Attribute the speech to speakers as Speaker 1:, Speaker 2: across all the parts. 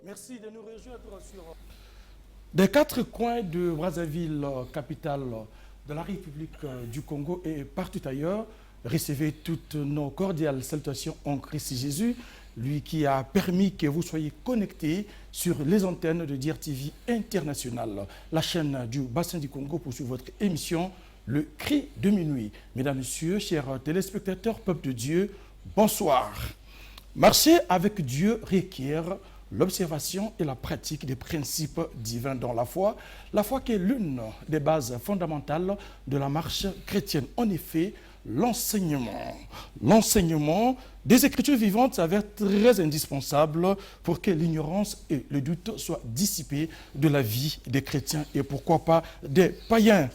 Speaker 1: Merci de nous rejoindre sur des quatre coins de Brazzaville, capitale de la République du Congo et partout ailleurs. Recevez toutes nos cordiales salutations en Christ Jésus, lui qui a permis que vous soyez connectés sur les antennes de DRTV International, la chaîne du bassin du Congo pour suivre votre émission Le Cri de minuit. Mesdames, Messieurs, chers téléspectateurs, peuple de Dieu, bonsoir. Marcher avec Dieu requiert l'observation et la pratique des principes divins dans la foi qui est l'une des bases fondamentales de la marche chrétienne. En effet, l'enseignement des Écritures vivantes s'avère très indispensable pour que l'ignorance et le doute soient dissipés de la vie des chrétiens et pourquoi pas des païens.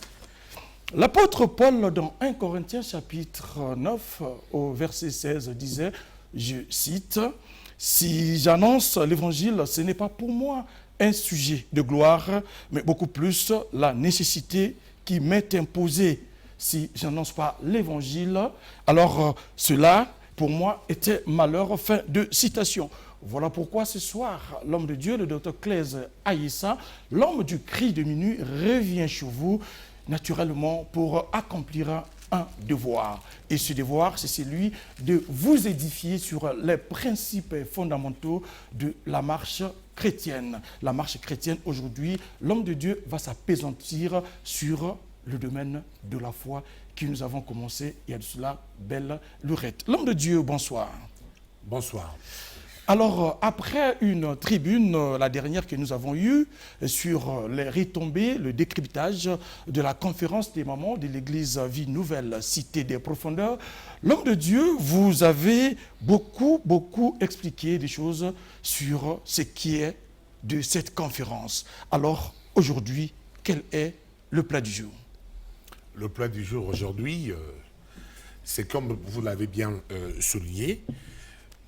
Speaker 1: L'apôtre Paul, dans 1 Corinthiens chapitre 9, au verset 16, disait, je cite, « Si j'annonce l'évangile, ce n'est pas pour moi un sujet de gloire, mais beaucoup plus la nécessité qui m'est imposée. Si je n'annonce pas l'évangile, alors cela, pour moi, était malheur. » Fin de citation. Voilà pourquoi ce soir, l'homme de Dieu, le docteur Claise Aïssa, l'homme du cri de minuit, revient chez vous, naturellement, pour accomplir un devoir. Et ce devoir, c'est celui de vous édifier sur les principes fondamentaux de la marche chrétienne. La marche chrétienne, aujourd'hui, l'homme de Dieu va s'appesantir sur le domaine de la foi que nous avons commencé il y a de cela belle lurette. L'homme de Dieu, bonsoir.
Speaker 2: Bonsoir.
Speaker 1: Alors, après une tribune, la dernière que nous avons eue, sur les retombées, le décryptage de la conférence des mamans de l'église Vie Nouvelle, Cité des Profondeurs, l'homme de Dieu, vous avez beaucoup expliqué des choses sur ce qui est de cette conférence. Alors, aujourd'hui, quel est le plat du jour?
Speaker 2: Le plat du jour aujourd'hui, c'est comme vous l'avez bien souligné,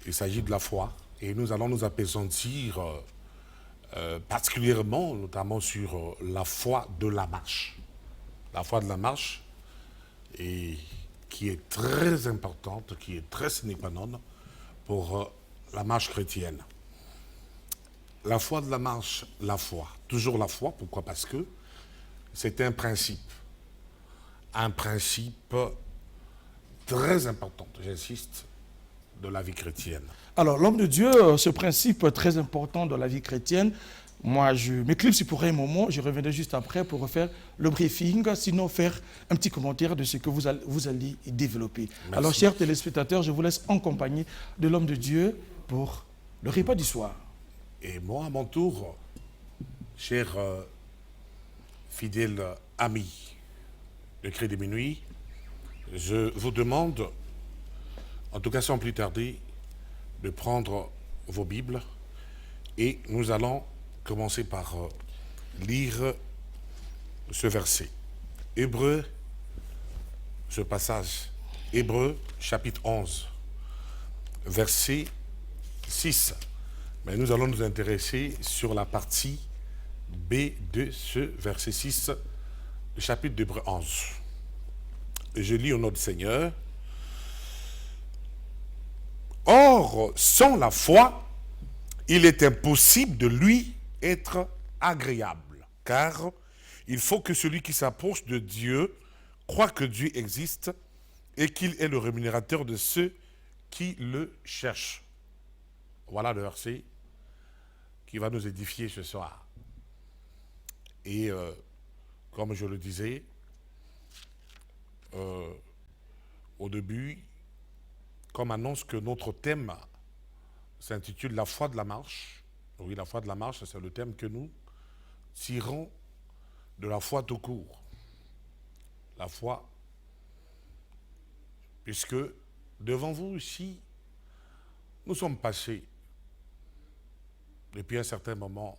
Speaker 2: il s'agit de la foi. Et nous allons nous appesantir particulièrement, notamment sur la foi de la marche. La foi de la marche, et qui est très importante, qui est très sine qua non pour la marche chrétienne. La foi de la marche, la foi. Toujours la foi, pourquoi? Parce que c'est un principe très important, j'insiste, de la vie chrétienne.
Speaker 1: Alors, l'homme de Dieu, ce principe très important de la vie chrétienne, moi, je m'éclipse pour un moment, je reviendrai juste après pour refaire le briefing, sinon faire un petit commentaire de ce que vous allez développer.
Speaker 2: Merci.
Speaker 1: Alors, chers téléspectateurs, je vous laisse en compagnie de l'homme de Dieu pour le repas du soir.
Speaker 2: Et moi, à mon tour, cher fidèle ami de Cri de minuit, je vous demande, en tout cas sans plus tarder, de prendre vos Bibles et nous allons commencer par lire ce verset. Hébreux, ce passage, Hébreux chapitre 11, verset 6. Mais nous allons nous intéresser sur la partie B de ce verset 6, le chapitre d'Hébreux 11. Je lis au nom du Seigneur. Or, sans la foi, il est impossible de lui être agréable, car il faut que celui qui s'approche de Dieu croit que Dieu existe et qu'il est le rémunérateur de ceux qui le cherchent. Voilà le verset qui va nous édifier ce soir. Et comme je le disais au début, comme annonce que notre thème s'intitule La foi de la marche. Oui, la foi de la marche, c'est le thème que nous tirons de la foi tout court. La foi, puisque devant vous ici, nous sommes passés, depuis un certain moment,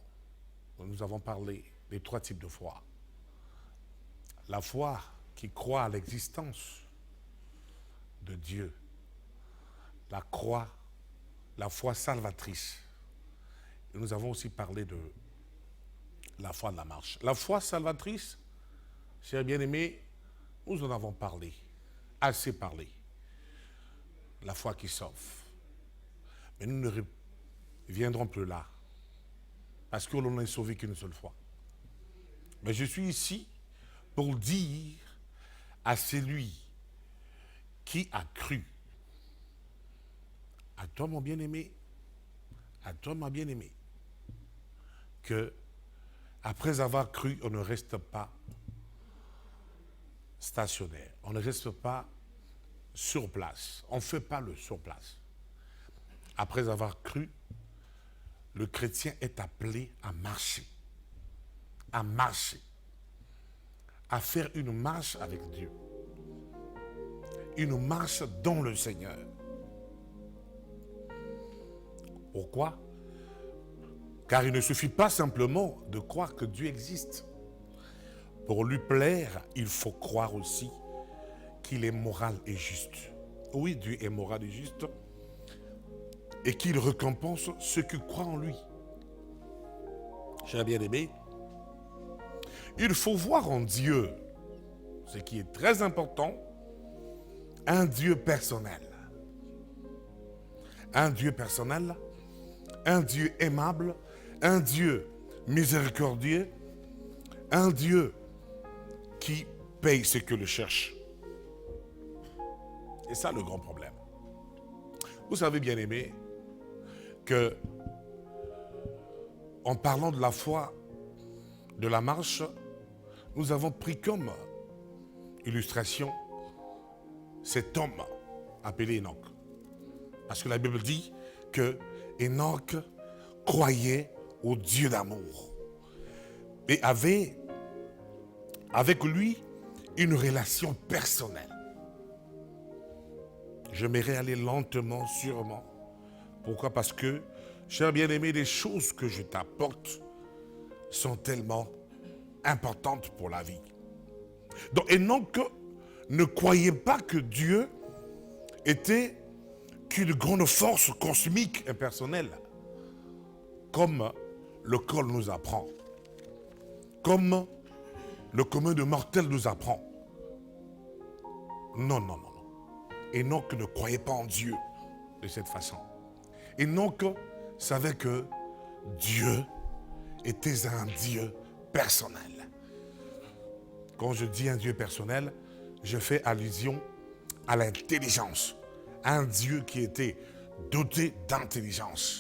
Speaker 2: nous avons parlé des trois types de foi. La foi qui croit à l'existence de Dieu. La foi salvatrice. Et nous avons aussi parlé de la foi de la marche. La foi salvatrice, chers bien-aimés, nous en avons parlé, assez parlé. La foi qui sauve. Mais nous ne reviendrons plus là. parce que l'on n'est sauvé qu'une seule fois. Mais je suis ici pour dire à celui qui a cru, à toi mon bien-aimé, à toi ma bien-aimée, que après avoir cru, on ne reste pas stationnaire, on ne reste pas sur place, on ne fait pas le sur place. Après avoir cru, le chrétien est appelé à marcher, à faire une marche avec Dieu, une marche dans le Seigneur. Pourquoi? Car il ne suffit pas simplement de croire que Dieu existe. Pour lui plaire, il faut croire aussi qu'il est moral et juste. Oui, Dieu est moral et juste, et qu'il récompense ceux qui croient en lui. Chers bien-aimés, il faut voir en Dieu, ce qui est très important, un Dieu personnel. Un Dieu personnel, un Dieu aimable, un Dieu miséricordieux, un Dieu qui paye ce que le cherche. Et ça, le grand problème. Vous savez, bien-aimés, que en parlant de la foi, de la marche, nous avons pris comme illustration cet homme appelé Enoch. Parce que la Bible dit que Enoch croyait au Dieu d'amour et avait avec lui une relation personnelle. J'aimerais aller lentement, sûrement. Pourquoi? Parce que, cher bien-aimé, les choses que je t'apporte sont tellement importantes pour la vie. Donc Enoch ne croyait pas que Dieu était qu'une grande force cosmique impersonnelle, comme le col nous apprend, comme le commun de mortels nous apprend. Non, non, non, non. Enoch ne croyait pas en Dieu de cette façon. Enoch savait que Dieu était un Dieu personnel. Quand je dis un Dieu personnel, je fais allusion à l'intelligence. Un Dieu qui était doté d'intelligence.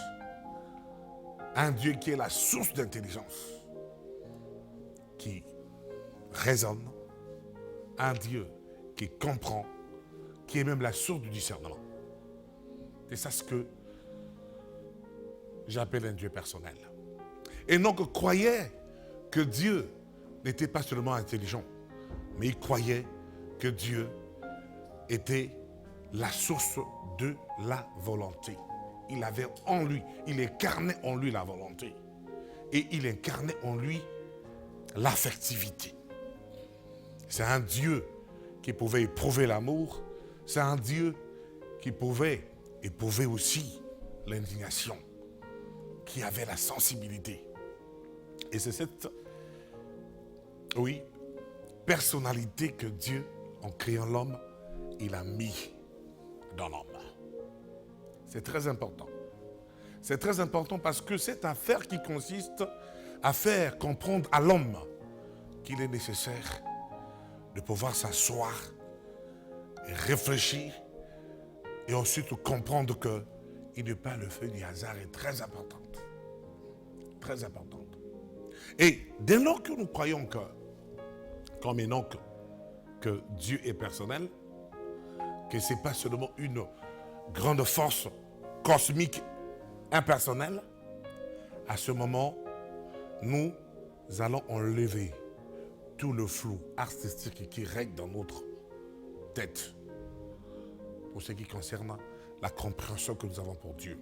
Speaker 2: Un Dieu qui est la source d'intelligence. Qui raisonne. Un Dieu qui comprend. Qui est même la source du discernement. C'est ça ce que j'appelle un Dieu personnel. Enoch croyait que Dieu n'était pas seulement intelligent, mais il croyait que Dieu était la source de la volonté. Il avait en lui, il incarnait en lui la volonté. Et il incarnait en lui l'affectivité. C'est un Dieu qui pouvait éprouver l'amour. C'est un Dieu qui pouvait éprouver aussi l'indignation, qui avait la sensibilité. Et c'est cette, oui, personnalité que Dieu, en créant l'homme, il a mis dans l'homme. C'est très important. C'est très important parce que c'est une affaire qui consiste à faire comprendre à l'homme qu'il est nécessaire de pouvoir s'asseoir, et réfléchir et ensuite comprendre qu'il n'est pas le fait du hasard est très importante. Très importante. Et dès lors que nous croyons que, comme Enoch, que Dieu est personnel, que ce n'est pas seulement une grande force cosmique impersonnelle, à ce moment, nous allons enlever tout le flou artistique qui règne dans notre tête pour ce qui concerne la compréhension que nous avons pour Dieu.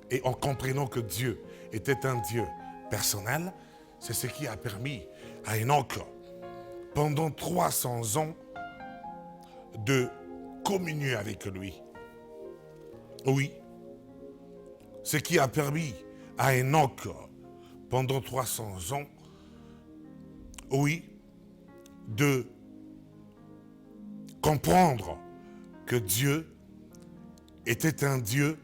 Speaker 2: Et en comprenant que Dieu était un Dieu personnel, c'est ce qui a permis à Enoch, pendant 300 ans, de communier avec lui. Oui, ce qui a permis à Enoch, pendant 300 ans, oui, de comprendre que Dieu était un Dieu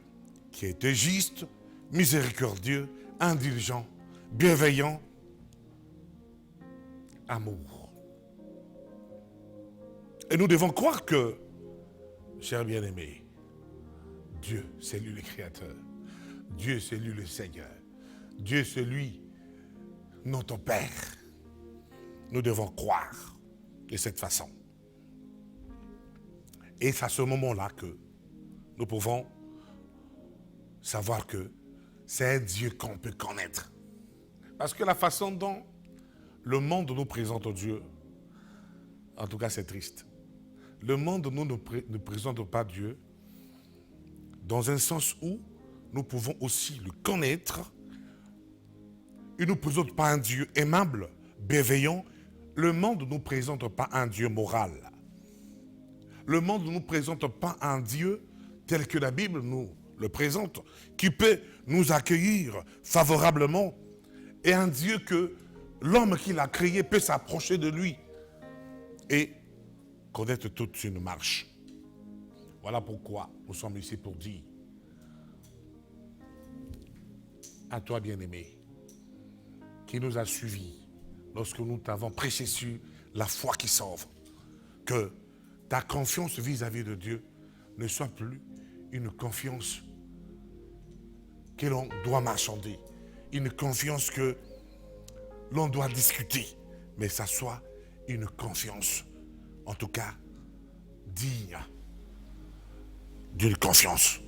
Speaker 2: qui était juste, miséricordieux, indulgent, bienveillant, amour. Et nous devons croire que, chers bien-aimés, Dieu, c'est lui le Créateur. Dieu, c'est lui le Seigneur. Dieu, c'est lui notre Père. Nous devons croire de cette façon. Et c'est à ce moment-là que nous pouvons savoir que c'est un Dieu qu'on peut connaître. Parce que la façon dont le monde nous présente Dieu, en tout cas c'est triste. Le monde ne présente pas Dieu dans un sens où nous pouvons aussi le connaître. Il ne nous présente pas un Dieu aimable, bienveillant. Le monde ne nous présente pas un Dieu moral. Le monde ne nous présente pas un Dieu tel que la Bible nous le présente, qui peut nous accueillir favorablement, et un Dieu que l'homme qui l'a créé peut s'approcher de lui et connaître toute une marche. Voilà pourquoi nous sommes ici pour dire à toi, bien-aimé, qui nous a suivis lorsque nous t'avons prêché sur la foi qui sauve, que ta confiance vis-à-vis de Dieu ne soit plus une confiance que l'on doit marchander, une confiance que l'on doit discuter, mais ça soit une confiance, en tout cas, digne d'une confiance.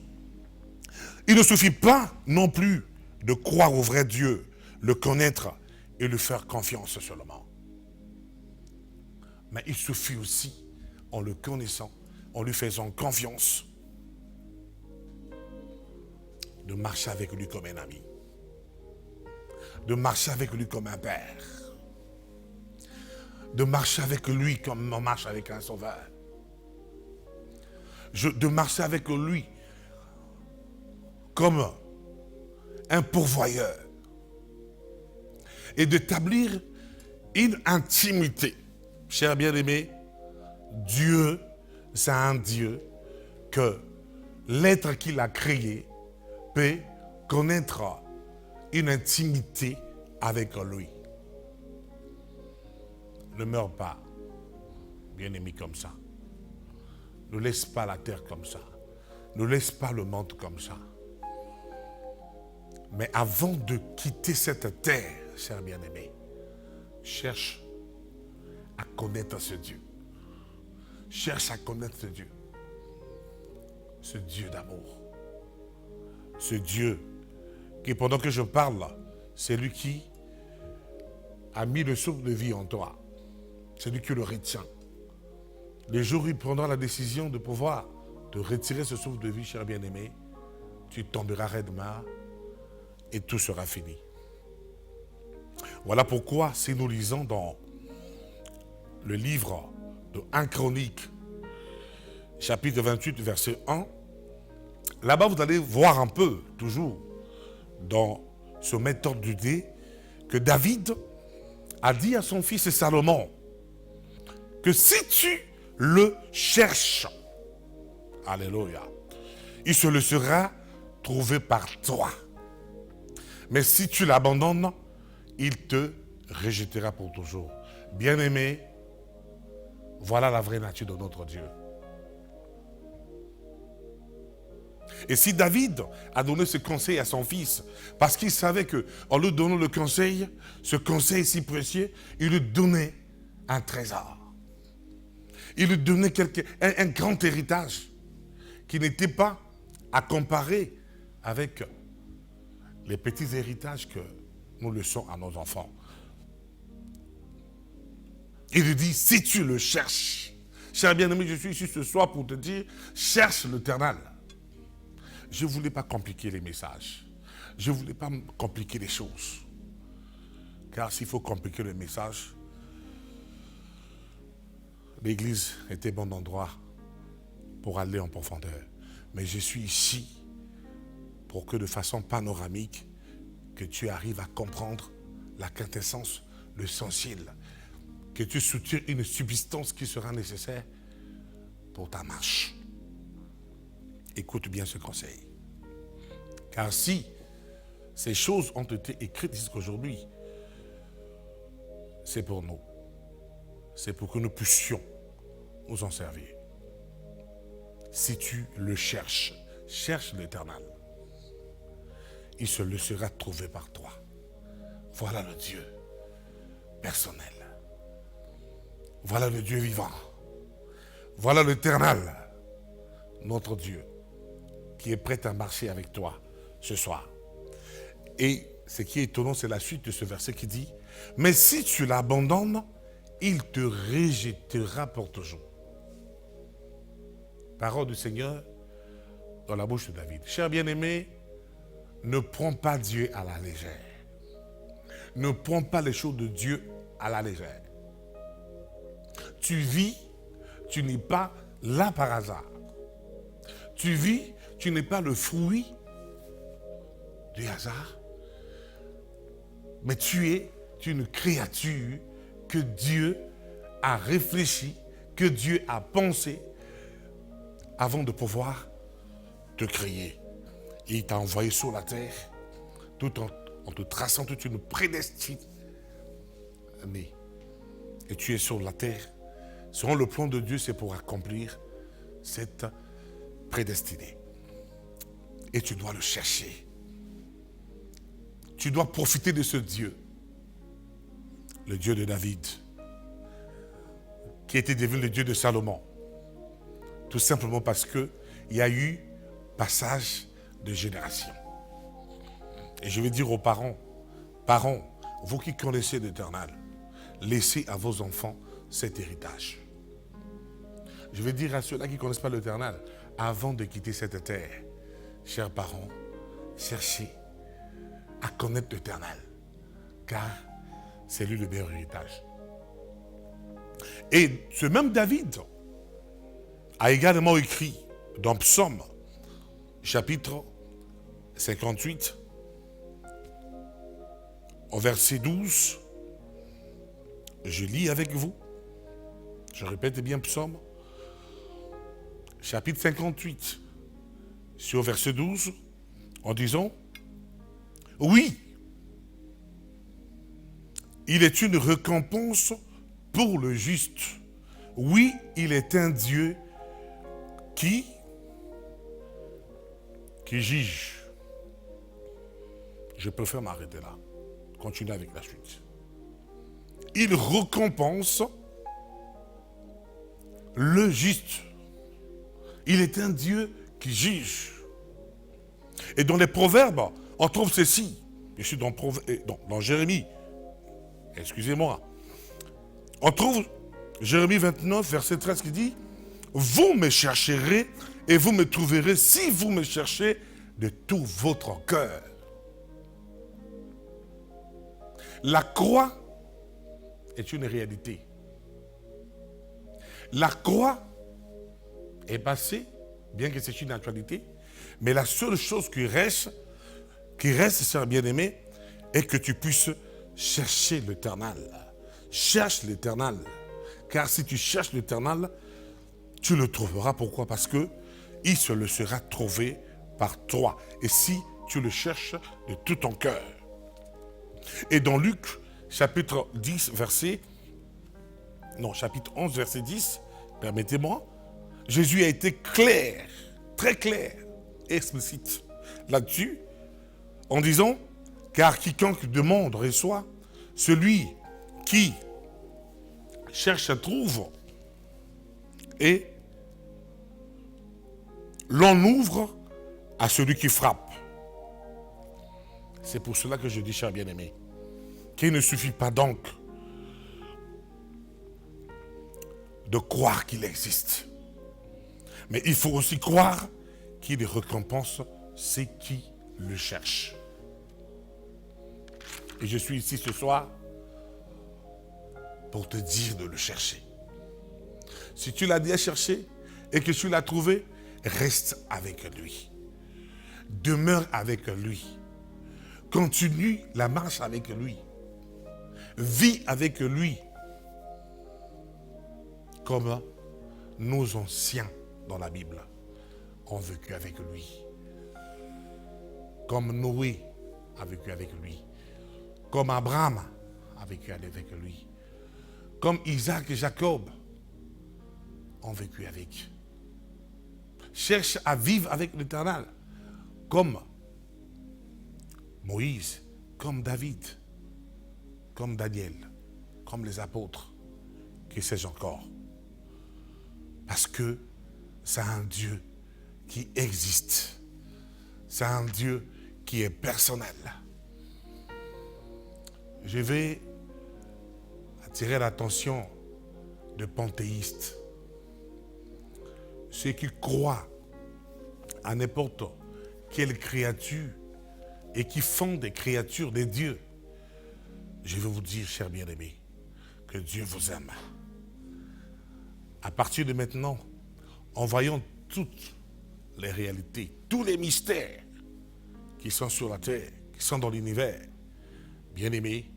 Speaker 2: Il ne suffit pas non plus de croire au vrai Dieu, le connaître et lui faire confiance seulement. Mais il suffit aussi, en le connaissant, en lui faisant confiance, de marcher avec lui comme un ami, de marcher avec lui comme un père, de marcher avec lui comme on marche avec un sauveur, de marcher avec lui comme un pourvoyeur et d'établir une intimité. Chers bien-aimés, Dieu, c'est un Dieu que l'être qu'il a créé peut connaître une intimité avec lui. Ne meurs pas, bien-aimé, comme ça. Ne laisse pas la terre comme ça. Ne laisse pas le monde comme ça. Mais avant de quitter cette terre, cher bien-aimé, cherche à connaître ce Dieu. Cherche à connaître ce Dieu d'amour. Ce Dieu qui, pendant que je parle, c'est lui qui a mis le souffle de vie en toi. C'est lui qui le retient. Les jours où il prendra la décision de pouvoir te retirer ce souffle de vie, cher bien-aimé, tu tomberas raidement et tout sera fini. Voilà pourquoi, si nous lisons dans le livre de 1 Chronique, chapitre 28, verset 1, là-bas vous allez voir un peu, toujours, dans ce méthode du dé, que David a dit à son fils Salomon que si tu le cherches, alléluia, il se le sera trouvé par toi. Mais si tu l'abandonnes, il te rejettera pour toujours. Bien-aimé, voilà la vraie nature de notre Dieu. Et si David a donné ce conseil à son fils, parce qu'il savait qu'en lui donnant le conseil, ce conseil si précieux, il lui donnait un trésor. Il lui donnait un grand héritage qui n'était pas à comparer avec les petits héritages que nous laissons à nos enfants. Il lui dit, si tu le cherches, cher bien-aimé, je suis ici ce soir pour te dire, cherche l'Éternel. Je ne voulais pas compliquer les messages. Je ne voulais pas compliquer les choses. Car s'il faut compliquer le message, l'église était bon endroit pour aller en profondeur. Mais je suis ici pour que de façon panoramique, que tu arrives à comprendre la quintessence, l'essentiel, que tu soutiens une substance qui sera nécessaire pour ta marche. Écoute bien ce conseil. Car si Ces choses ont été écrites jusqu'aujourd'hui. C'est pour nous. C'est pour que nous puissions nous en servir. Si tu le cherches, cherche l'Éternel. Il se le sera trouvé par toi. Voilà le Dieu personnel. Voilà le Dieu vivant. Voilà l'Éternel, notre Dieu, qui est prêt à marcher avec toi ce soir. Et ce qui est étonnant, c'est la suite de ce verset qui dit « Mais si tu l'abandonnes, il te rejettera pour toujours. » Parole du Seigneur dans la bouche de David. Cher bien-aimé, ne prends pas Dieu à la légère. Ne prends pas les choses de Dieu à la légère. Tu vis, tu n'es pas là par hasard. Tu vis, tu n'es pas le fruit du hasard. Mais tu es une créature que Dieu a réfléchi, que Dieu a pensé avant de pouvoir te créer. Et il t'a envoyé sur la terre tout en te traçant toute une prédestinée. Et tu es sur la terre. Selon le plan de Dieu, c'est pour accomplir cette prédestinée. Et tu dois le chercher. Tu dois profiter de ce Dieu. Le Dieu de David, qui était devenu le Dieu de Salomon. Tout simplement parce qu'il y a eu passage de génération. Et je vais dire aux parents, vous qui connaissez l'Éternel, laissez à vos enfants cet héritage. Je vais dire à ceux-là qui ne connaissent pas l'Éternel, avant de quitter cette terre, chers parents, cherchez à connaître l'Éternel, car c'est lui le meilleur héritage. Et ce même David a également écrit dans Psaume, chapitre 58, au verset 12, je lis avec vous, je répète bien Psaume, chapitre 58, sur verset 12, en disant, oui, il est une récompense pour le juste. Oui, il est un Dieu qui juge. Je préfère m'arrêter là. Continuer avec la suite. Il récompense le juste. Il est un Dieu qui juge. Et dans les Proverbes, on trouve ceci. Je suis dans Jérémie. Excusez-moi. On trouve Jérémie 29, verset 13 qui dit « Vous me chercherez et vous me trouverez si vous me cherchez de tout votre cœur. » La croix est une réalité. La croix est passée, bien que c'est une actualité, mais la seule chose qui reste, cher bien-aimé, est que tu puisses chercher l'Éternel. Cherche l'Éternel. Car si tu cherches l'Éternel, tu le trouveras. Pourquoi? Parce que il se le sera trouvé par toi. Et si tu le cherches de tout ton cœur. Et dans Luc, chapitre 11, verset 10, permettez-moi, Jésus a été clair, très clair, explicite là-dessus, en disant, car quiconque demande reçoit, celui qui cherche trouve, et l'on ouvre à celui qui frappe. C'est pour cela que je dis, cher bien-aimé, qu'il ne suffit pas donc de croire qu'il existe. Mais il faut aussi croire qu'il récompense ceux qui le cherchent. Et je suis ici ce soir pour te dire de le chercher. Si tu l'as déjà cherché et que tu l'as trouvé, reste avec lui. Demeure avec lui. Continue la marche avec lui. Vis avec lui. Comme nos anciens dans la Bible ont vécu avec lui. Comme Noé a vécu avec lui. Comme Abraham a vécu avec lui. Comme Isaac et Jacob ont vécu avec. Cherche à vivre avec l'Éternel. Comme Moïse, comme David, comme Daniel, comme les apôtres, que sais-je encore. Parce que c'est un Dieu qui existe. C'est un Dieu qui est personnel. Je vais attirer l'attention des panthéistes. Ceux qui croient à n'importe quelle créature et qui font des créatures des dieux. Je veux vous dire, chers bien-aimés, que Dieu vous aime. À partir de maintenant, en voyant toutes les réalités, tous les mystères qui sont sur la terre, qui sont dans l'univers, bien-aimés,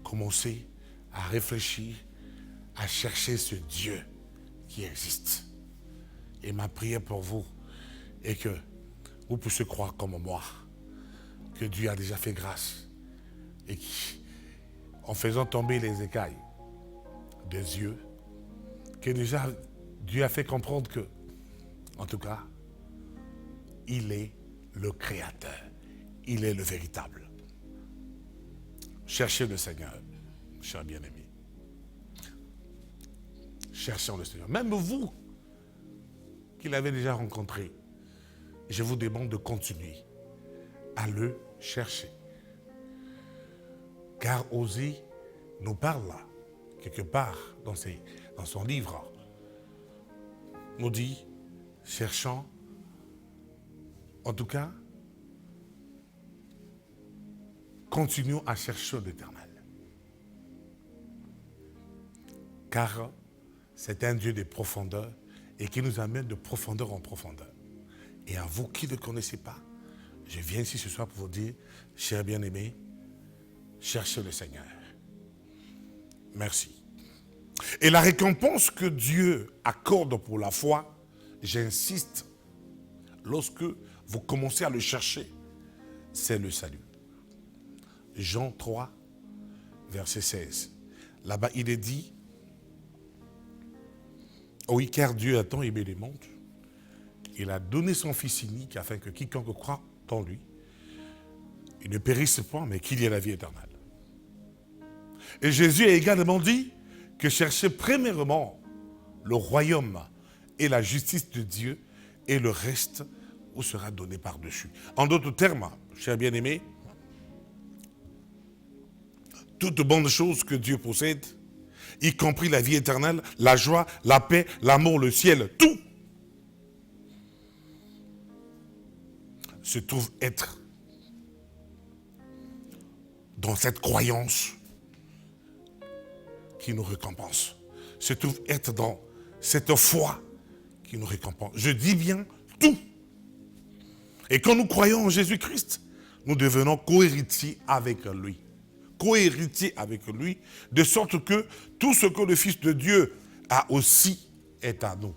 Speaker 2: commencez à réfléchir, à chercher ce Dieu qui existe. Et ma prière pour vous est que vous puissiez croire comme moi que Dieu a déjà fait grâce et qu'en faisant tomber les écailles des yeux, que déjà Dieu a fait comprendre que, en tout cas, il est le Créateur, il est le véritable. Cherchez le Seigneur, chers bien-aimés. Cherchons le Seigneur. Même vous, qui l'avez déjà rencontré, je vous demande de continuer à le chercher. Car Osée nous parle là, quelque part dans son livre, nous dit, cherchons, en tout cas, continuons à chercher l'Éternel. Car c'est un Dieu de profondeur et qui nous amène de profondeur en profondeur. Et à vous qui ne le connaissez pas, je viens ici ce soir pour vous dire, chers bien-aimés, cherchez le Seigneur. Merci. Et la récompense que Dieu accorde pour la foi, j'insiste, lorsque vous commencez à le chercher, c'est le salut. Jean 3, verset 16. Là-bas, il est dit, oui, car Dieu a tant aimé les mondes, il a donné son Fils unique afin que quiconque croit en lui, il ne périsse point, mais qu'il y ait la vie éternelle. Et Jésus a également dit que cherchez premièrement le royaume et la justice de Dieu, et le reste vous sera donné par-dessus. En d'autres termes, chers bien-aimés, toutes bonnes choses que Dieu possède, y compris la vie éternelle, la joie, la paix, l'amour, le ciel, tout se trouve être dans cette croyance qui nous récompense, se trouve être dans cette foi qui nous récompense. Je dis bien tout. Et quand nous croyons en Jésus-Christ, nous devenons co-héritiers avec lui. Co-héritiers avec lui, de sorte que tout ce que le Fils de Dieu a aussi est à nous.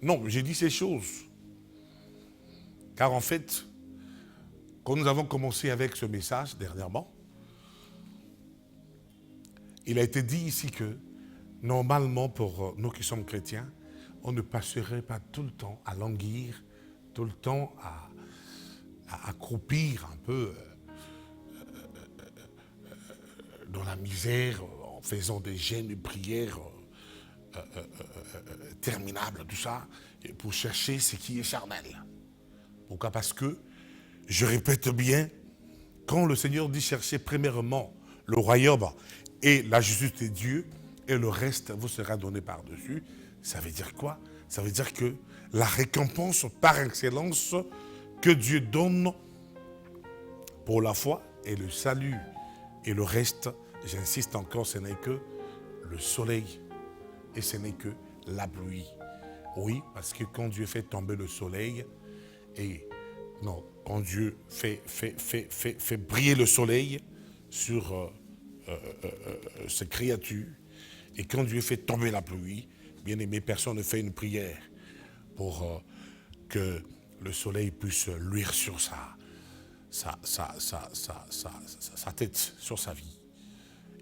Speaker 2: Non, j'ai dit ces choses. Car en fait, quand nous avons commencé avec ce message dernièrement, il a été dit ici que, normalement, pour nous qui sommes chrétiens, on ne passerait pas tout le temps à languir, tout le temps à croupir un peu dans la misère, en faisant des jeûnes et prières terminables, tout ça, pour chercher ce qui est charnel. Pourquoi? Parce que, je répète bien, quand le Seigneur dit chercher premièrement le royaume et la justice de Dieu, et le reste vous sera donné par-dessus, ça veut dire quoi? Ça veut dire que la récompense par excellence que Dieu donne pour la foi et le salut et le reste, j'insiste encore, ce n'est que le soleil et ce n'est que la pluie. Oui, parce que quand Dieu fait tomber le soleil, et non, quand Dieu fait briller le soleil sur ses créatures, et quand Dieu fait tomber la pluie, bien aimé, personne ne fait une prière pour que le soleil puisse luire sur sa tête sur sa vie.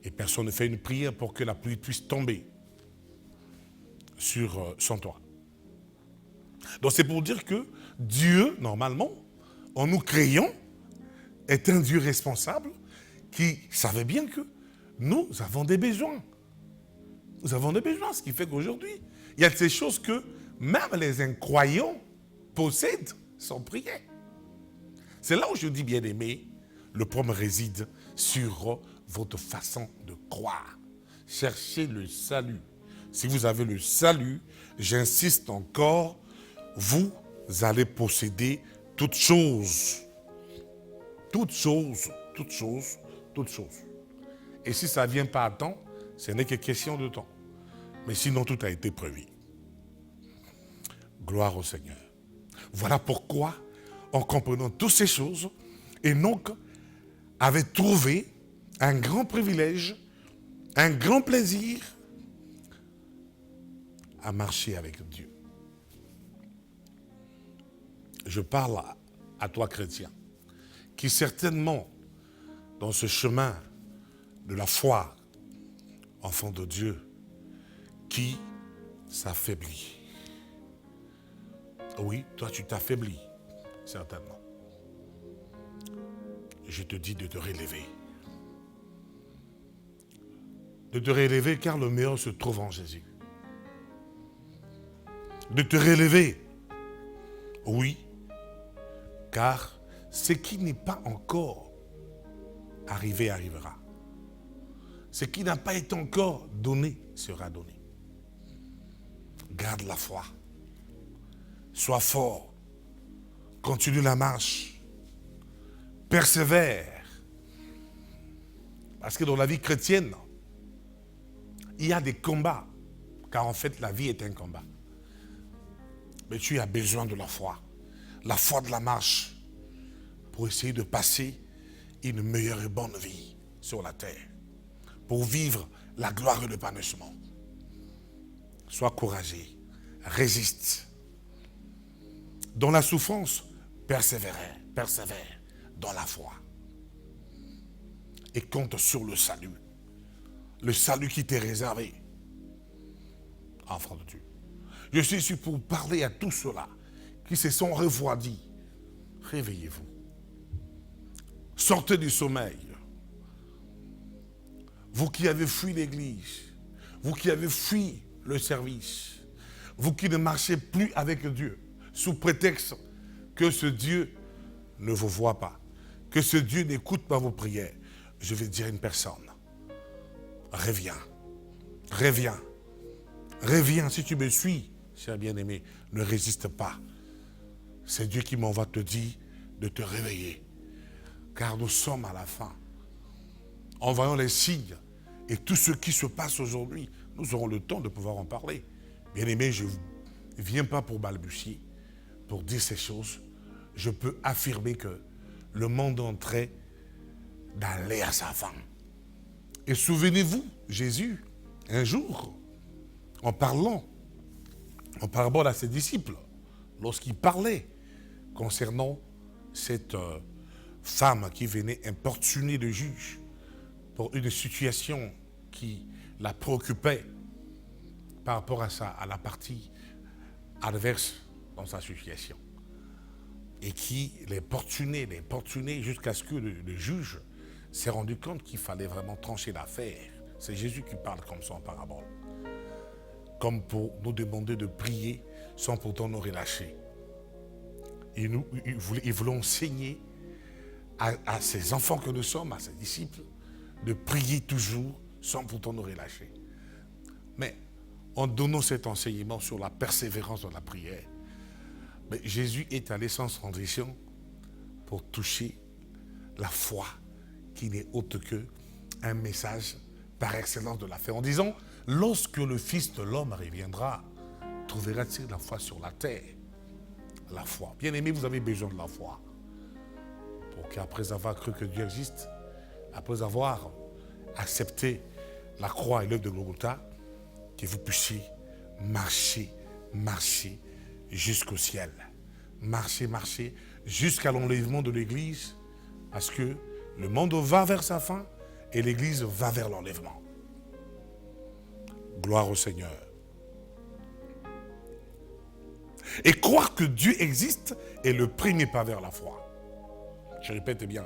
Speaker 2: Et personne ne fait une prière pour que la pluie puisse tomber sur son toit. Donc c'est pour dire que Dieu, normalement, en nous créant, est un Dieu responsable qui savait bien que nous avons des besoins. Nous avons des besoins, ce qui fait qu'aujourd'hui, il y a ces choses que même les incroyants possèdent sans prier. C'est là où je dis, bien aimé, le problème réside sur votre façon de croire. Cherchez le salut. Si vous avez le salut, j'insiste encore, vous allez posséder toutes choses. Toutes choses, toutes choses, toutes choses. Et si ça ne vient pas à temps, ce n'est que question de temps. Mais sinon, tout a été prévu. Gloire au Seigneur. Voilà pourquoi, en comprenant toutes ces choses, Enoch avait trouvé un grand privilège, un grand plaisir à marcher avec Dieu. Je parle à toi, chrétien, qui certainement, dans ce chemin de la foi, enfant de Dieu, qui s'affaiblit. Oui, toi tu t'affaiblis, certainement. Je te dis de te relever. De te relever car le meilleur se trouve en Jésus. De te relever, oui, car ce qui n'est pas encore arrivé arrivera. Ce qui n'a pas été encore donné sera donné. Garde la foi. Sois fort. Continue la marche. Persévère. Parce que dans la vie chrétienne, il y a des combats. Car en fait, la vie est un combat. Mais tu as besoin de la foi. La foi de la marche. Pour essayer de passer une meilleure et bonne vie sur la terre. Pour vivre la gloire et l'épanouissement. Sois courageux. Résiste. Dans la souffrance, persévère dans la foi. Et compte sur le salut. Le salut qui t'est réservé. Enfant de Dieu. Je suis ici pour parler à tous ceux-là qui se sont refroidis. Réveillez-vous. Sortez du sommeil. Vous qui avez fui l'église, vous qui avez fui le service, vous qui ne marchez plus avec Dieu, sous prétexte que ce Dieu ne vous voit pas, que ce Dieu n'écoute pas vos prières, je vais dire à une personne, reviens, reviens, reviens, si tu me suis, cher bien-aimé, ne résiste pas. C'est Dieu qui m'envoie te dire de te réveiller, car nous sommes à la fin. En voyant les signes et tout ce qui se passe aujourd'hui, nous aurons le temps de pouvoir en parler. Bien-aimé, je ne viens pas pour balbutier, pour dire ces choses. Je peux affirmer que le monde est en train d'aller à sa fin. Et souvenez-vous, Jésus, un jour, en parlant à ses disciples, lorsqu'il parlait concernant cette femme qui venait importuner le juge pour une situation qui la préoccupait par rapport à la partie adverse dans sa situation. Et qui les portunait jusqu'à ce que le juge s'est rendu compte qu'il fallait vraiment trancher l'affaire. C'est Jésus qui parle comme ça en parabole. Comme pour nous demander de prier sans pourtant nous relâcher. Il voulait enseigner à ses enfants que nous sommes, à ses disciples, de prier toujours sans pourtant nous relâcher. Mais en donnant cet enseignement sur la persévérance dans la prière, mais Jésus est allé sans transition pour toucher la foi qui n'est autre qu'un message par excellence de la foi. En disant, lorsque le Fils de l'homme reviendra, trouvera-t-il la foi sur la terre? La foi. Bien aimé, vous avez besoin de la foi. Pour qu'après avoir cru que Dieu existe, après avoir accepté la croix et l'œuvre de Golgotha, que vous puissiez marcher jusqu'au ciel. Marcher jusqu'à l'enlèvement de l'église Parce que le monde va vers sa fin et l'Église va vers l'enlèvement. Gloire au Seigneur. Et croire que Dieu existe est le premier pas vers la foi. Je répète bien.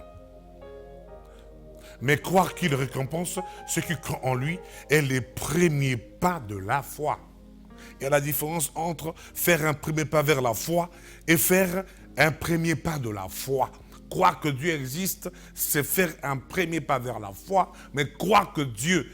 Speaker 2: Mais croire qu'il récompense ceux qui croient en lui est le premier pas de la foi. Il y a la différence entre faire un premier pas vers la foi et faire un premier pas de la foi. Croire que Dieu existe, c'est faire un premier pas vers la foi, mais croire que Dieu,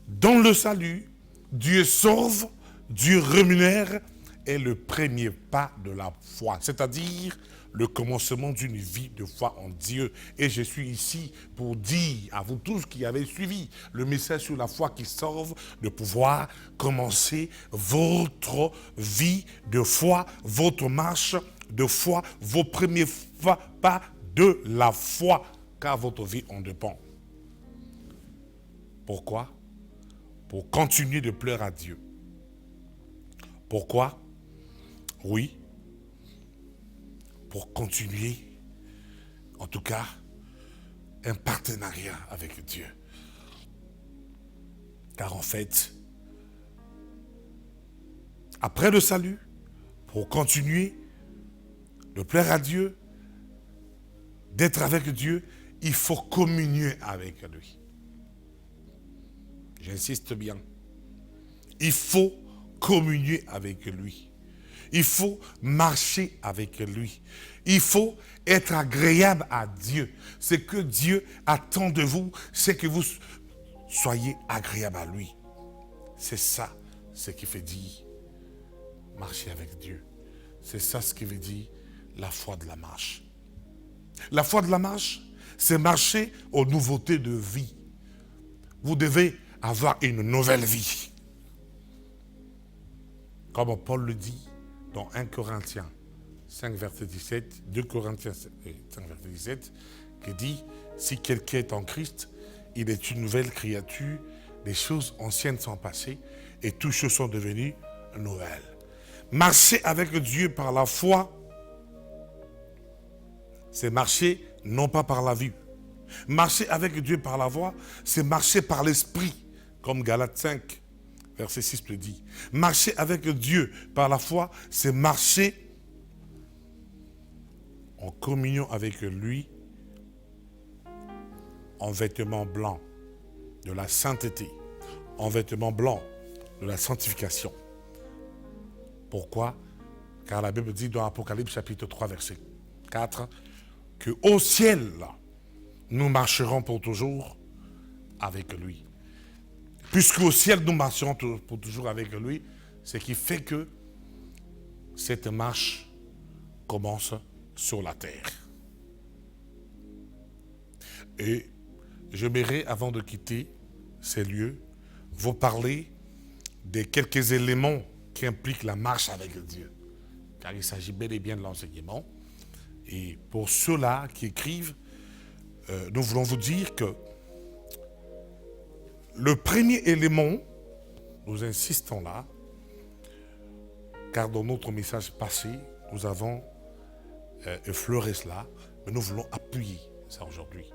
Speaker 2: dans le salut, Dieu sauve, Dieu rémunère, est le premier pas de la foi. C'est-à-dire le commencement d'une vie de foi en Dieu. Et je suis ici pour dire à vous tous qui avez suivi le message sur la foi qui sauve, de pouvoir commencer votre vie de foi, votre marche de foi, vos premiers pas de la foi, car votre vie en dépend. Pourquoi? Pour continuer de pleurer à Dieu. Pourquoi? Oui, pour continuer, en tout cas, un partenariat avec Dieu. Car en fait, après le salut, pour continuer de plaire à Dieu, d'être avec Dieu, il faut communier avec lui. J'insiste bien. Il faut communier avec lui. Il faut marcher avec lui. Il faut être agréable à Dieu. Ce que Dieu attend de vous, c'est que vous soyez agréable à lui. C'est ça ce qui fait dire marcher avec Dieu. C'est ça ce qui veut dire la foi de la marche. La foi de la marche, c'est marcher aux nouveautés de vie. Vous devez avoir une nouvelle vie. Comme Paul le dit dans 1 Corinthiens 5, verset 17, 2 Corinthiens 5, verset 17, qui dit, si quelqu'un est en Christ, il est une nouvelle créature, les choses anciennes sont passées et toutes choses sont devenues nouvelles. Marcher avec Dieu par la foi, c'est marcher non pas par la vue. Marcher avec Dieu par la voie, c'est marcher par l'esprit, comme Galates 5, verset 6 le dit. Marcher avec Dieu par la foi, c'est marcher en communion avec lui, en vêtements blancs de la sainteté, en vêtements blancs de la sanctification. Pourquoi? Car la Bible dit dans Apocalypse chapitre 3, verset 4, que au ciel, nous marcherons pour toujours avec lui. Puisqu'au ciel, nous marcherons pour toujours avec lui, ce qui fait que cette marche commence sur la terre. Et j'aimerais, avant de quitter ces lieux, vous parler des quelques éléments qui impliquent la marche avec Dieu. Car il s'agit bel et bien de l'enseignement. Et pour ceux-là qui écrivent, nous voulons vous dire que le premier élément, nous insistons là, car dans notre message passé, nous avons effleuré cela, mais nous voulons appuyer ça aujourd'hui.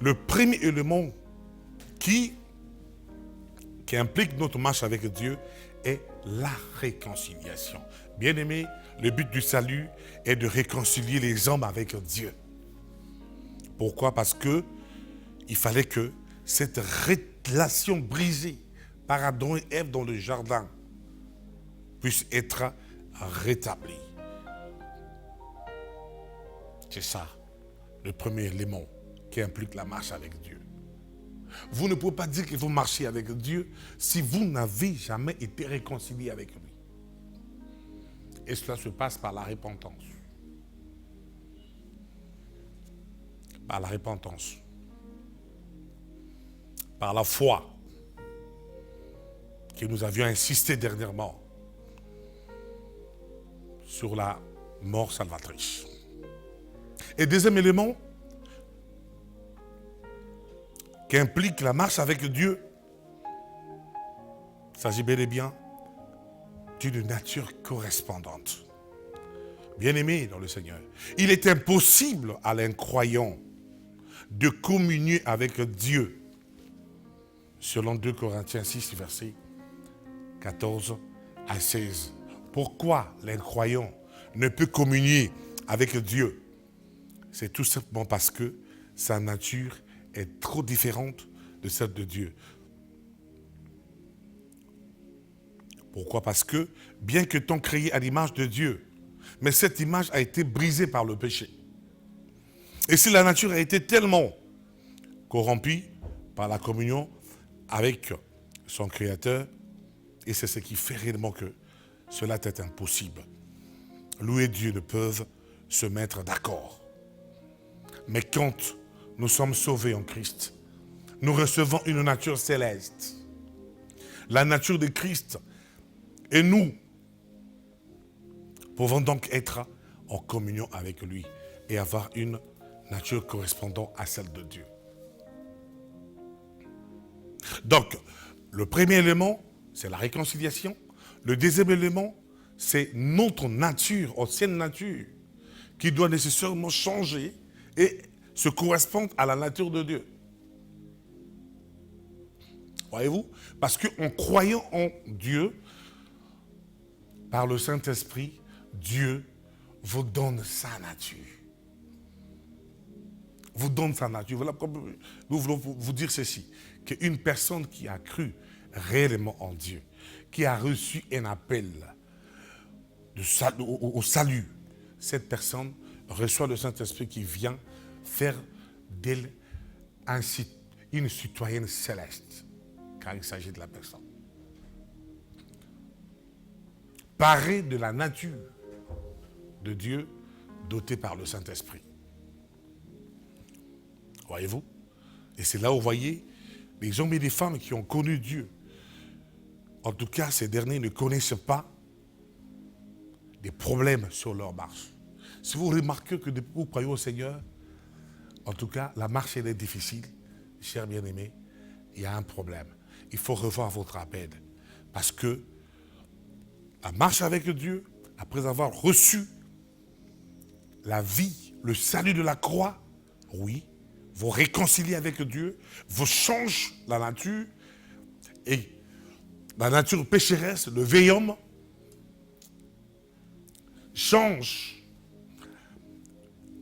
Speaker 2: Le premier élément qui implique notre marche avec Dieu est la réconciliation. Bien-aimés, le but du salut est de réconcilier les hommes avec Dieu. Pourquoi? Parce que il fallait que cette relation brisée par Adam et Ève dans le jardin puisse être rétablie. C'est ça, le premier élément qui implique la marche avec Dieu. Vous ne pouvez pas dire que vous marchez avec Dieu si vous n'avez jamais été réconcilié avec lui. Et cela se passe par la repentance. Par la repentance. Par la foi que nous avions insisté dernièrement sur la mort salvatrice. Et deuxième élément qui implique la marche avec Dieu, il s'agit bel et bien d'une nature correspondante. Bien-aimé dans le Seigneur, il est impossible à l'incroyant de communier avec Dieu. Selon 2 Corinthiens 6, versets 14 à 16. Pourquoi l'incroyant ne peut communier avec Dieu? C'est tout simplement parce que sa nature est trop différente de celle de Dieu. Pourquoi? Parce que, bien que t'ont créé à l'image de Dieu, mais cette image a été brisée par le péché. Et si la nature a été tellement corrompue par la communion avec son Créateur, et c'est ce qui fait réellement que cela est impossible. Louer Dieu ne peuvent se mettre d'accord. Mais quand nous sommes sauvés en Christ, nous recevons une nature céleste. La nature de Christ. Et nous pouvons donc être en communion avec lui et avoir une nature correspondant à celle de Dieu. Donc, le premier élément, c'est la réconciliation. Le deuxième élément, c'est notre nature, ancienne nature, qui doit nécessairement changer et se correspondre à la nature de Dieu. Voyez-vous? Parce qu'en croyant en Dieu, par le Saint-Esprit, Dieu vous donne sa nature. Vous donne sa nature. Voilà pourquoi nous voulons vous dire ceci, qu'une personne qui a cru réellement en Dieu, qui a reçu un appel au salut, cette personne reçoit le Saint-Esprit qui vient faire d'elle une citoyenne céleste, car il s'agit de la personne. Parée de la nature de Dieu, dotée par le Saint-Esprit. Voyez-vous? Et c'est là où vous voyez les hommes et les femmes qui ont connu Dieu. En tout cas, ces derniers ne connaissent pas des problèmes sur leur marche. Si vous remarquez que depuis que vous croyez au Seigneur, en tout cas, la marche elle est difficile, chers bien-aimés, il y a un problème. Il faut revoir votre appel. Parce que la marche avec Dieu, après avoir reçu la vie, le salut de la croix, oui, vous réconciliez avec Dieu, vous changez la nature, et la nature pécheresse, le vieil homme, change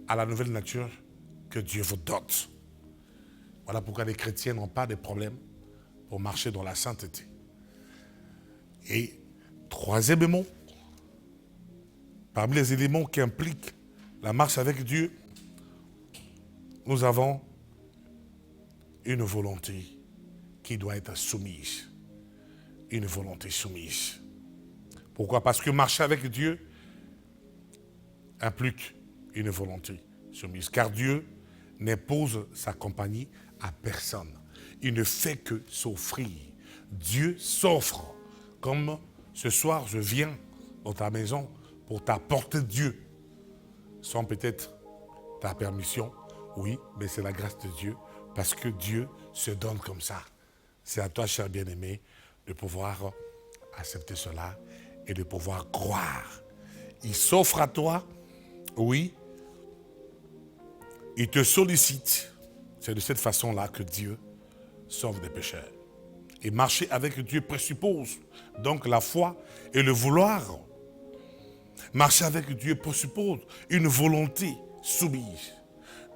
Speaker 2: à la nouvelle nature que Dieu vous dote. Voilà pourquoi les chrétiens n'ont pas de problème pour marcher dans la sainteté. Et troisièmement, parmi les éléments qui impliquent la marche avec Dieu, nous avons une volonté qui doit être soumise. Une volonté soumise. Pourquoi? Parce que marcher avec Dieu implique une volonté soumise. Car Dieu n'impose sa compagnie à personne. Il ne fait que s'offrir. Dieu s'offre. Comme ce soir, je viens dans ta maison pour t'apporter Dieu. Sans peut-être ta permission. Oui, mais c'est la grâce de Dieu. Parce que Dieu se donne comme ça. C'est à toi, cher bien-aimé, de pouvoir accepter cela et de pouvoir croire. Il s'offre à toi, oui. Il te sollicite. C'est de cette façon-là que Dieu sauve des pécheurs. Et marcher avec Dieu présuppose donc la foi et le vouloir. Marcher avec Dieu présuppose une volonté soumise.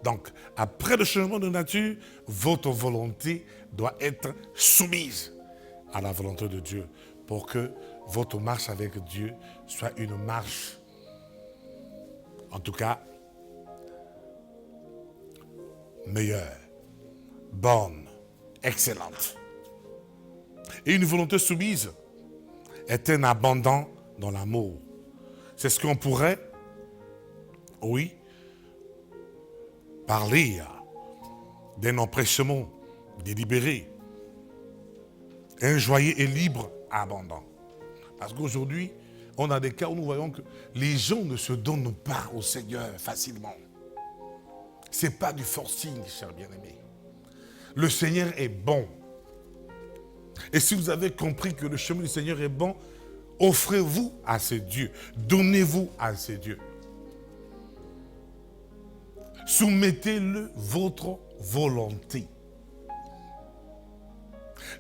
Speaker 2: Donc, après le changement de nature, votre volonté doit être soumise à la volonté de Dieu pour que votre marche avec Dieu soit une marche, en tout cas, meilleure, bonne, excellente. Et une volonté soumise est un abandon dans l'amour. C'est ce qu'on pourrait, oui, parler d'un empressement délibéré, un joyeux et libre abandon. Parce qu'aujourd'hui, on a des cas où nous voyons que les gens ne se donnent pas au Seigneur facilement. Ce n'est pas du forcing, chers bien-aimés. Le Seigneur est bon. Et si vous avez compris que le chemin du Seigneur est bon, offrez-vous à ces dieux. Donnez-vous à ces dieux. Soumettez-le votre volonté.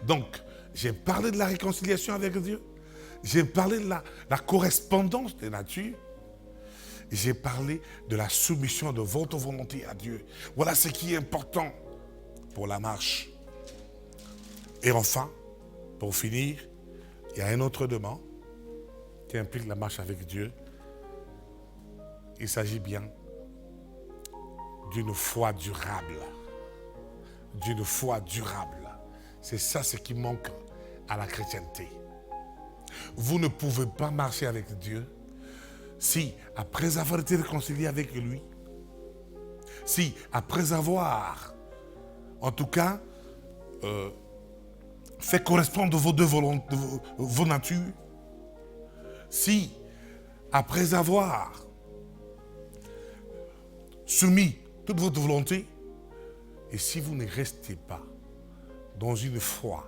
Speaker 2: Donc, j'ai parlé de la réconciliation avec Dieu. J'ai parlé de la correspondance des natures. J'ai parlé de la soumission de votre volonté à Dieu. Voilà ce qui est important pour la marche. Et enfin, pour finir, il y a un autre élément qui implique la marche avec Dieu. Il s'agit bien d'une foi durable. D'une foi durable. C'est ça ce qui manque à la chrétienté. Vous ne pouvez pas marcher avec Dieu si, après avoir été réconcilié avec lui, si, après avoir, en tout cas, fait correspondre vos deux volontés, vos natures, si, après avoir soumis toute votre volonté, et si vous ne restez pas dans une foi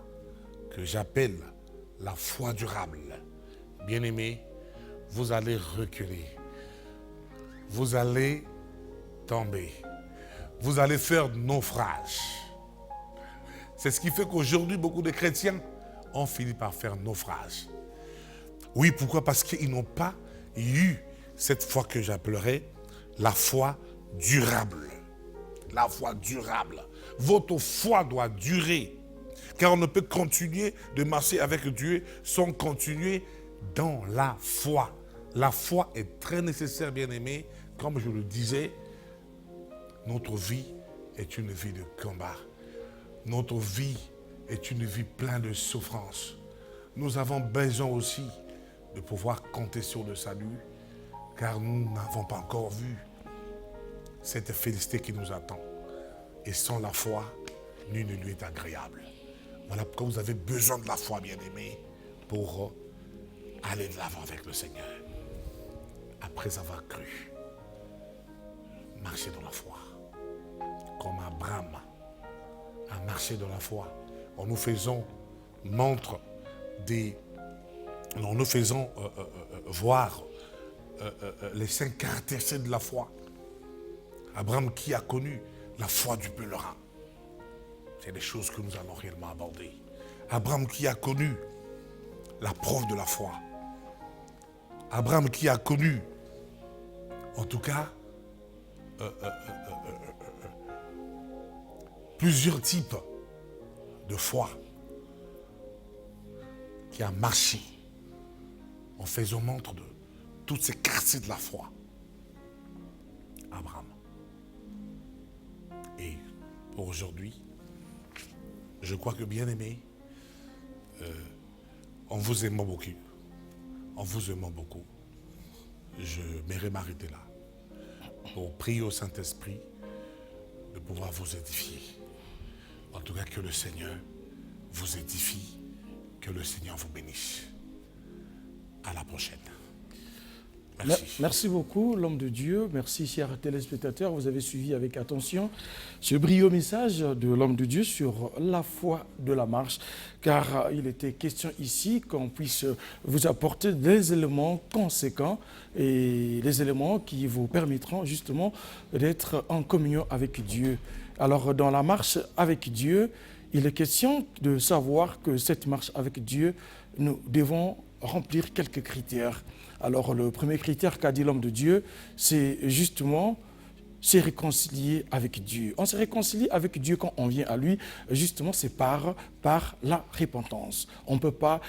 Speaker 2: que j'appelle la foi durable, bien-aimés, vous allez reculer, vous allez tomber, vous allez faire naufrage. C'est ce qui fait qu'aujourd'hui, beaucoup de chrétiens ont fini par faire naufrage. Oui, pourquoi? Parce qu'ils n'ont pas eu cette foi que j'appellerais la foi durable. La foi durable. Votre foi doit durer. Car on ne peut continuer de marcher avec Dieu sans continuer dans la foi. La foi est très nécessaire, bien-aimés. Comme je le disais, notre vie est une vie de combat. Notre vie est une vie pleine de souffrance. Nous avons besoin aussi de pouvoir compter sur le salut, car nous n'avons pas encore vu cette félicité qui nous attend. Et sans la foi, nul ne lui est agréable. Voilà pourquoi vous avez besoin de la foi, bien-aimés, pour aller de l'avant avec le Seigneur. Après avoir cru, marcher dans la foi. Comme Abraham a marché dans la foi, en nous faisant montre en nous faisant voir les 5 caractéristiques de la foi. Abraham qui a connu la foi du pèlerin. C'est des choses que nous allons réellement aborder. Abraham qui a connu la preuve de la foi. Abraham qui a connu, en tout cas, plusieurs types de foi, qui a marché en faisant montre de toutes ces quartiers de la foi. Abraham. Et pour aujourd'hui, je crois que, bien aimé, en vous aimant beaucoup, je m'aimerais m'arrêter là pour prier au Saint-Esprit de pouvoir vous édifier. En tout cas, que le Seigneur vous édifie, que le Seigneur vous bénisse. À la prochaine. Merci.
Speaker 1: Merci beaucoup, l'homme de Dieu. Merci, chers téléspectateurs. Vous avez suivi avec attention ce brillant message de l'homme de Dieu sur la foi de la marche, car il était question ici qu'on puisse vous apporter des éléments conséquents et des éléments qui vous permettront justement d'être en communion avec Dieu. Alors, dans la marche avec Dieu, il est question de savoir que cette marche avec Dieu, nous devons remplir quelques critères. Alors, le premier critère qu'a dit l'homme de Dieu, c'est justement se réconcilier avec Dieu. On se réconcilie avec Dieu quand on vient à lui, justement, c'est par la repentance. On ne peut pas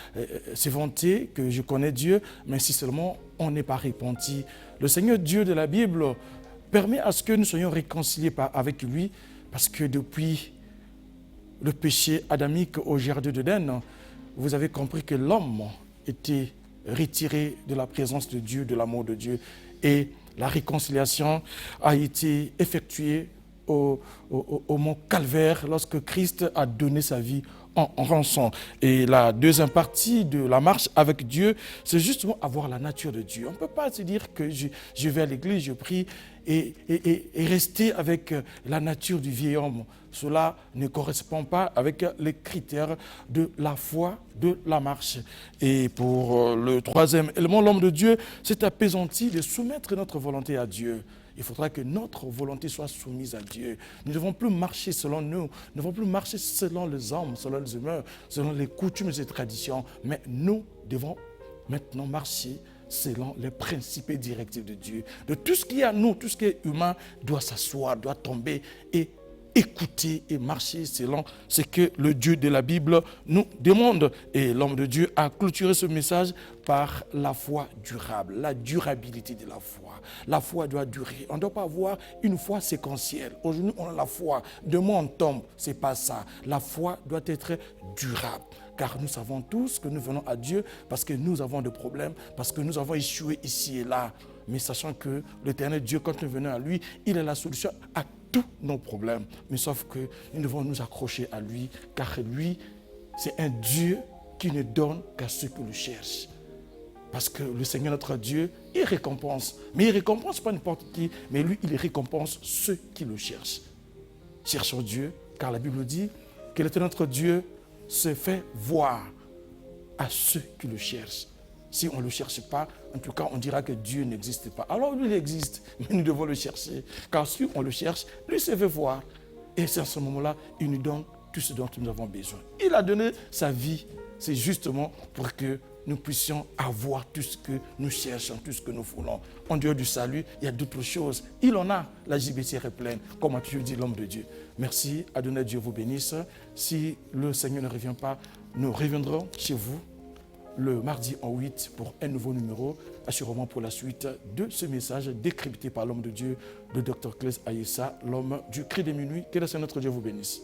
Speaker 1: se vanter que je connais Dieu, mais si seulement on n'est pas repenti. Le Seigneur Dieu de la Bible permet à ce que nous soyons réconciliés avec lui, parce que depuis le péché adamique au jardin d'Éden, vous avez compris que l'homme était retiré de la présence de Dieu, de l'amour de Dieu. Et la réconciliation a été effectuée au mont Calvaire lorsque Christ a donné sa vie en rançon. Et la deuxième partie de la marche avec Dieu, c'est justement avoir la nature de Dieu. On ne peut pas se dire que je vais à l'église, je prie et rester avec la nature du vieil homme. Cela ne correspond pas avec les critères de la foi, de la marche. Et pour le troisième élément, l'homme de Dieu s'est apaisanti de soumettre notre volonté à Dieu. Il faudra que notre volonté soit soumise à Dieu. Nous ne devons plus marcher selon nous, nous ne devons plus marcher selon les hommes, selon les humeurs, selon les coutumes et les traditions, mais nous devons maintenant marcher selon les principes et directives de Dieu. De tout ce qui est à nous, tout ce qui est humain, doit s'asseoir, doit tomber et écouter et marcher selon ce que le Dieu de la Bible nous demande. Et l'homme de Dieu a clôturé ce message par la foi durable, la durabilité de la foi. La foi doit durer. On ne doit pas avoir une foi séquentielle. Aujourd'hui, on a la foi. Demain, on tombe. Ce n'est pas ça. La foi doit être durable. Car nous savons tous que nous venons à Dieu parce que nous avons des problèmes, parce que nous avons échoué ici et là. Mais sachant que l'Éternel Dieu, quand nous venons à lui, il est la solution à tous nos problèmes. Mais sauf que nous devons nous accrocher à lui, car lui, c'est un Dieu qui ne donne qu'à ceux qui le cherchent. Parce que le Seigneur, notre Dieu, il récompense. Mais il ne récompense pas n'importe qui, mais lui, il récompense ceux qui le cherchent. Cherchons Dieu, car la Bible dit que l'Éternel, notre Dieu, se fait voir à ceux qui le cherchent. Si on ne le cherche pas, en tout cas, on dira que Dieu n'existe pas. Alors lui, il existe, mais nous devons le chercher. Car si on le cherche, lui se fait voir. Et c'est à ce moment-là, il nous donne tout ce dont nous avons besoin. Il a donné sa vie. C'est justement pour que nous puissions avoir tout ce que nous cherchons, tout ce que nous voulons. En dehors du salut, il y a d'autres choses. Il en a. La gibetière est pleine, comme a toujours dit l'homme de Dieu. Merci. Adonai, Dieu vous bénisse. Si le Seigneur ne revient pas, nous reviendrons chez vous le mardi en 8 pour un nouveau numéro, assurément pour la suite de ce message décrypté par l'homme de Dieu, le Dr Claes Ayessa, l'homme du cri des minuit. Que le Seigneur notre Dieu vous bénisse.